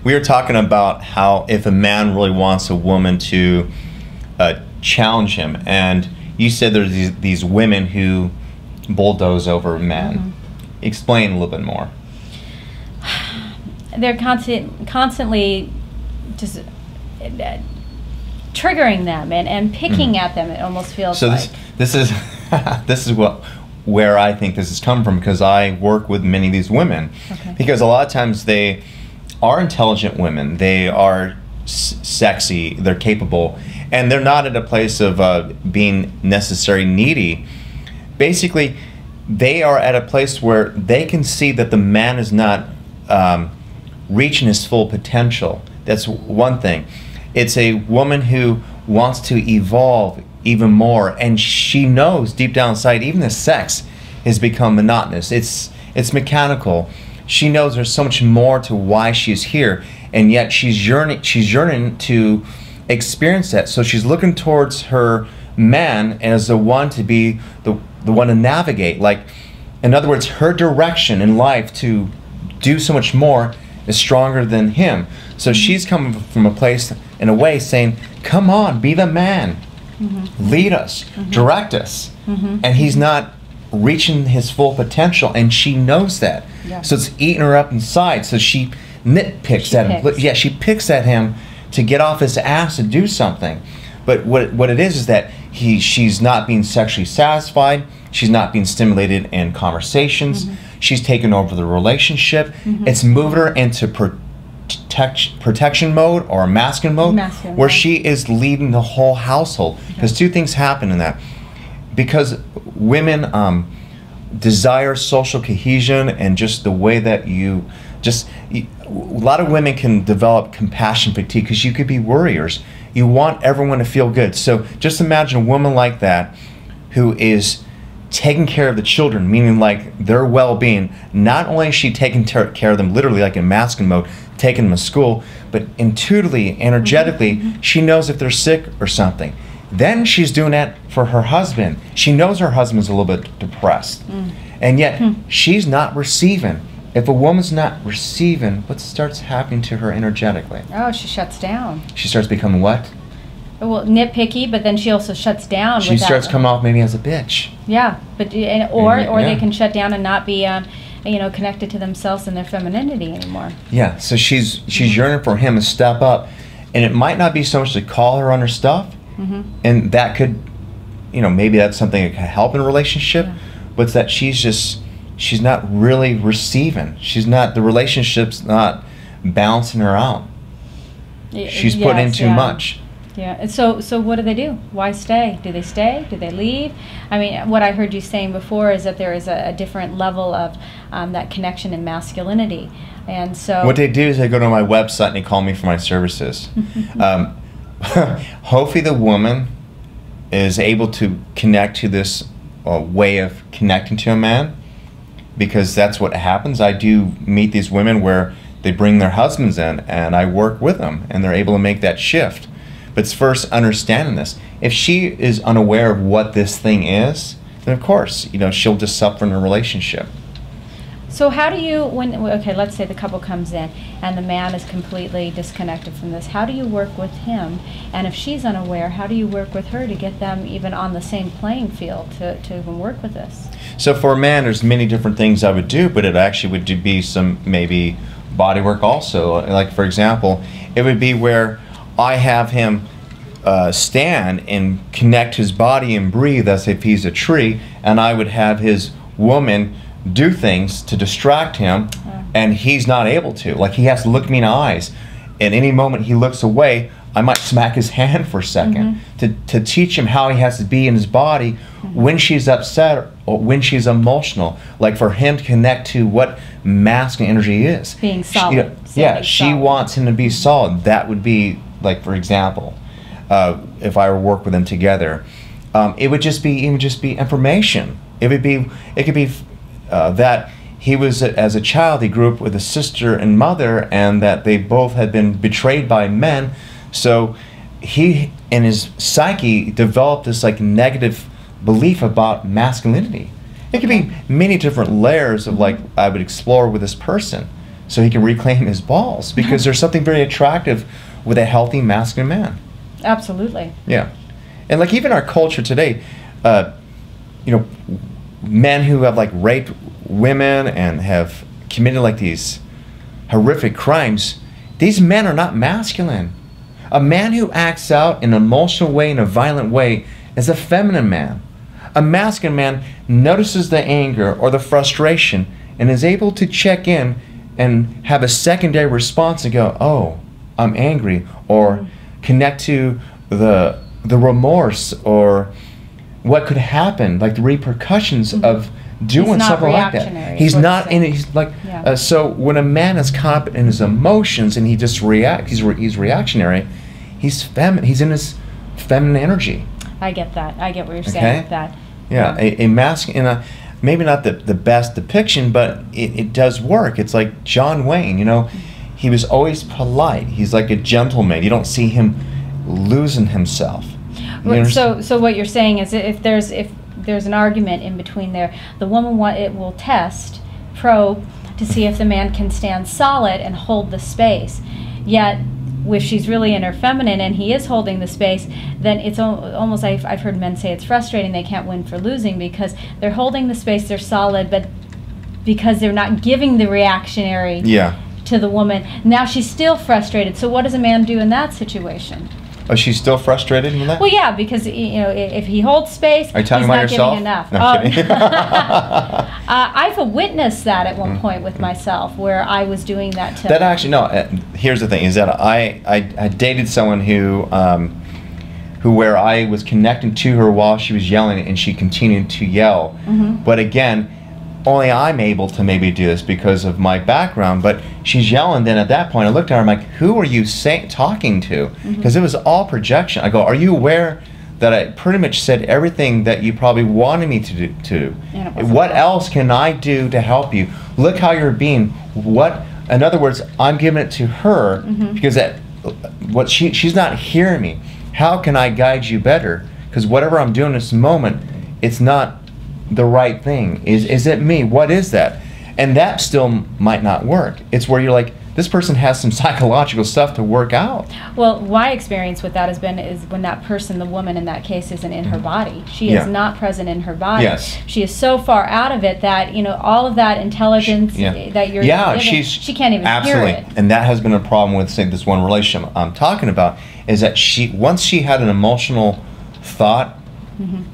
we were talking about how if a man really wants a woman to challenge him, and you said there's these women who bulldoze over men. Mm-hmm. Explain a little bit more. They're constantly just triggering them and picking at them. It almost feels so like. This is this is where I think this has come from, because I work with many of these women. Okay. Because a lot of times they are intelligent women, they are sexy, they're capable, and they're not at a place of being necessarily needy. Basically, they are at a place where they can see that the man is not reaching his full potential. That's one thing. It's a woman who wants to evolve even more, and she knows deep down inside even the sex has become monotonous. It's mechanical. She knows there's so much more to why she's here, and yet she's yearning to experience that. So she's looking towards her man as the one to be the one to navigate. Like, in other words, her direction in life to do so much more is stronger than him. So she's coming from a place, in a way, saying, come on, be the man. Mm-hmm. Lead us, mm-hmm. direct us. Mm-hmm. And he's not reaching his full potential, and she knows that. Yeah. So it's eating her up inside. So she nitpicks at him. Yeah, she picks at him to get off his ass to do something. But what it is that she's not being sexually satisfied. She's not being stimulated in conversations. Mm-hmm. She's taken over the relationship. Mm-hmm. It's moved her into protection mode or masculine mode, where she is leading the whole household. Because two things happen in that. Because women desire social cohesion, and just the way that a lot of women can develop compassion fatigue, because you could be worriers. You want everyone to feel good. So just imagine a woman like that who is taking care of the children, meaning like their well-being. Not only is she taking care of them literally, like in masculine mode, taking them to school, but intuitively, energetically, mm-hmm. she knows if they're sick or something. Then she's doing that for her husband. She knows her husband's a little bit depressed. And yet she's not receiving. If a woman's not receiving, what starts happening to her energetically? Oh, she shuts down. She starts becoming what? Well, nitpicky, but then she also shuts down. She starts coming off maybe as a bitch. Yeah, but or they can shut down and not be connected to themselves and their femininity anymore. Yeah, so she's yearning for him to step up, and it might not be so much to call her on her stuff, mm-hmm. and that could, maybe that's something that can help in a relationship, but it's that she's not really receiving. The relationship's not balancing her out. She's putting in too much. Yeah, and so what do? Why stay? Do they stay? Do they leave? I mean, what I heard you saying before is that there is a different level of that connection in masculinity. And so what they do is they go to my website and they call me for my services. Hopefully the woman is able to connect to this way of connecting to a man, because that's what happens. I do meet these women where they bring their husbands in, and I work with them, and they're able to make that shift. But it's first understanding this. If she is unaware of what this thing is, then of course, she'll just suffer in a relationship. So how do you, let's say the couple comes in and the man is completely disconnected from this. How do you work with him? And if she's unaware, how do you work with her to get them even on the same playing field to even work with this? So for a man, there's many different things I would do, but it actually would be some maybe body work also. Like for example, it would be where I have him stand and connect his body and breathe as if he's a tree, and I would have his woman do things to distract him, and he's not able to. Like, he has to look me in the eyes. At any moment he looks away, I might smack his hand for a second, mm-hmm. to teach him how he has to be in his body, mm-hmm. when she's upset or when she's emotional. Like, for him to connect to what masculine energy is. Being solid. She wants him to be solid. That would be, like, for example, if I were to work with them together, it would just be information. It could be that he was, as a child, he grew up with a sister and mother, and that they both had been betrayed by men. So he, in his psyche, developed this like negative belief about masculinity. It could be many different layers of, like, I would explore with this person. so he can reclaim his balls, because there's something very attractive with a healthy masculine man. Absolutely. Yeah. And like even our culture today, you know, men who have like raped women and have committed like these horrific crimes, these men are not masculine. A man who acts out in an emotional way, in a violent way, is a feminine man. A masculine man notices the anger or the frustration and is able to check in and have a secondary response and go, oh, I'm angry, or connect to the remorse or what could happen, like the repercussions of doing something like that. He's not in it. He's like, so when a man is caught up in his emotions and he just reacts, he's reactionary. He's feminine. He's in his feminine energy. I get that. I get what you're saying with that. Yeah, a masculine, maybe not the best depiction, but it does work. It's like John Wayne, you know, he was always polite. He's like a gentleman. You don't see him losing himself. So what you're saying is, if there's an argument in between there, the woman will probe to see if the man can stand solid and hold the space. Yet, if she's really in her feminine and he is holding the space, then it's almost, I've heard men say it's frustrating, they can't win for losing, because they're holding the space, they're solid, but because they're not giving the reactionary to the woman, now she's still frustrated. So what does a man do in that situation? Oh, she's still frustrated in that? Well, yeah, because if he holds space, are you talking he's about not yourself? giving enough. No, I'm kidding. I've witnessed that at one point with myself, where I was doing that to. That actually, no. Here's the thing: is that I dated someone who where I was connecting to her while she was yelling, and she continued to yell. But again, only I'm able to maybe do this because of my background, but she's yelling. Then at that point I looked at her, I'm like, who are you talking to? Because it was all projection. I go, are you aware that I pretty much said everything that you probably wanted me to do? What else can I do to help you? Look how you're being. In other words, I'm giving it to her because she's not hearing me. How can I guide you better? Because whatever I'm doing in this moment, it's not the right thing. Is it me? What is that? And that still might not work. It's where you're like, this person has some psychological stuff to work out. Well, my experience with that is when that person, the woman in that case, isn't in her body. She is not present in her body. She is so far out of it that, all of that intelligence that you're giving, she can't even hear it. And that has been a problem with, say, this one relationship I'm talking about, is that once she had an emotional thought,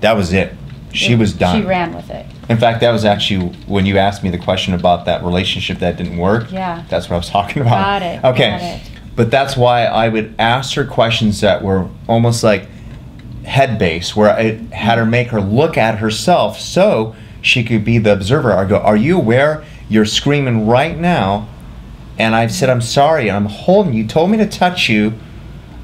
that was it. She was done. She ran with it. In fact, that was actually when you asked me the question about that relationship that didn't work. Yeah. That's what I was talking about. Got it. Okay. Got it. But that's why I would ask her questions that were almost like head-based, where I had her make her look at herself so she could be the observer. I go, are you aware you're screaming right now? And I said, I'm sorry, and I'm holding you. You told me to touch you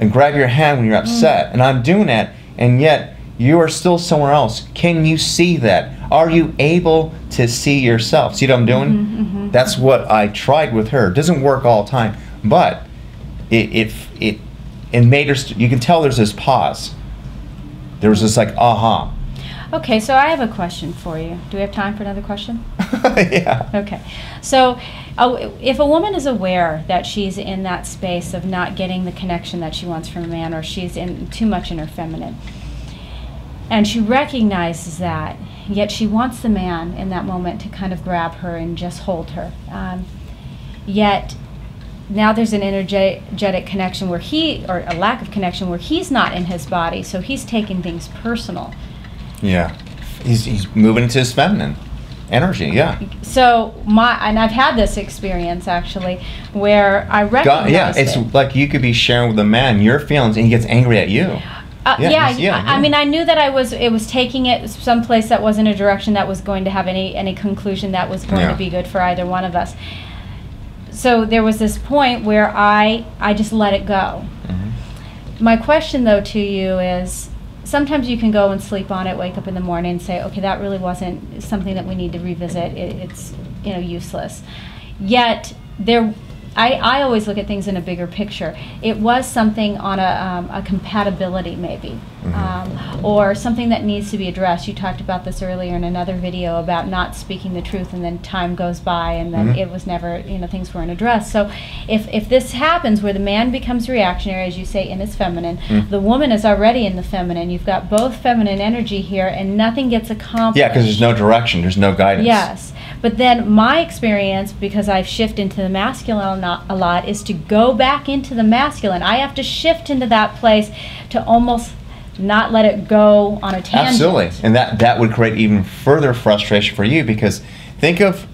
and grab your hand when you're upset. And I'm doing that, and yet you are still somewhere else. Can you see that? Are you able to see yourself? See what I'm doing? That's what I tried with her. It doesn't work all the time, but it made her. You can tell there's this pause. There was this like aha. Okay, so I have a question for you. Do we have time for another question? Yeah. Okay, so if a woman is aware that she's in that space of not getting the connection that she wants from a man, or she's too much in her feminine, and she recognizes that, yet she wants the man in that moment to kind of grab her and just hold her. Yet now there's an energetic connection or a lack of connection where he's not in his body, so he's taking things personal. Yeah, he's moving into his feminine energy. Yeah. So and I've had this experience actually where I recognize it's like you could be sharing with a man your feelings and he gets angry at you. I mean, I knew that it was taking it someplace that wasn't a direction that was going to have any conclusion that was going to be good for either one of us. So there was this point where I just let it go. My question, though, to you is, sometimes you can go and sleep on it, wake up in the morning and say, okay, that really wasn't something that we need to revisit. It's useless. Yet I always look at things in a bigger picture. It was something on a compatibility maybe, or something that needs to be addressed. You talked about this earlier in another video about not speaking the truth, and then time goes by, and then it was never, things weren't addressed. So if this happens where the man becomes reactionary, as you say, in his feminine, the woman is already in the feminine. You've got both feminine energy here, and nothing gets accomplished. Yeah, because there's no direction, there's no guidance. Yes. But then my experience, because I've shifted into the masculine a lot, is to go back into the masculine. I have to shift into that place to almost not let it go on a tangent. Absolutely. And that would create even further frustration for you, because think of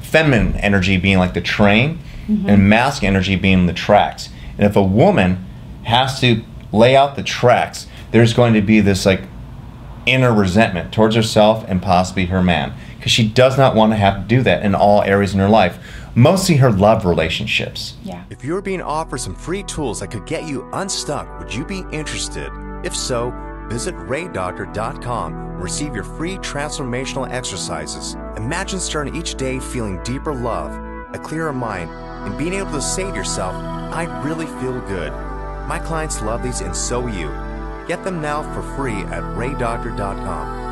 feminine energy being like the train and masculine energy being the tracks. And if a woman has to lay out the tracks, there's going to be this like inner resentment towards herself and possibly her man, because she does not want to have to do that in all areas in her life, mostly her love relationships. Yeah. If you were being offered some free tools that could get you unstuck, would you be interested? If so, visit RayDoctor.com and receive your free transformational exercises. Imagine starting each day feeling deeper love, a clearer mind, and being able to say to yourself, I really feel good. My clients love these, and so will you. Get them now for free at RayDoctor.com.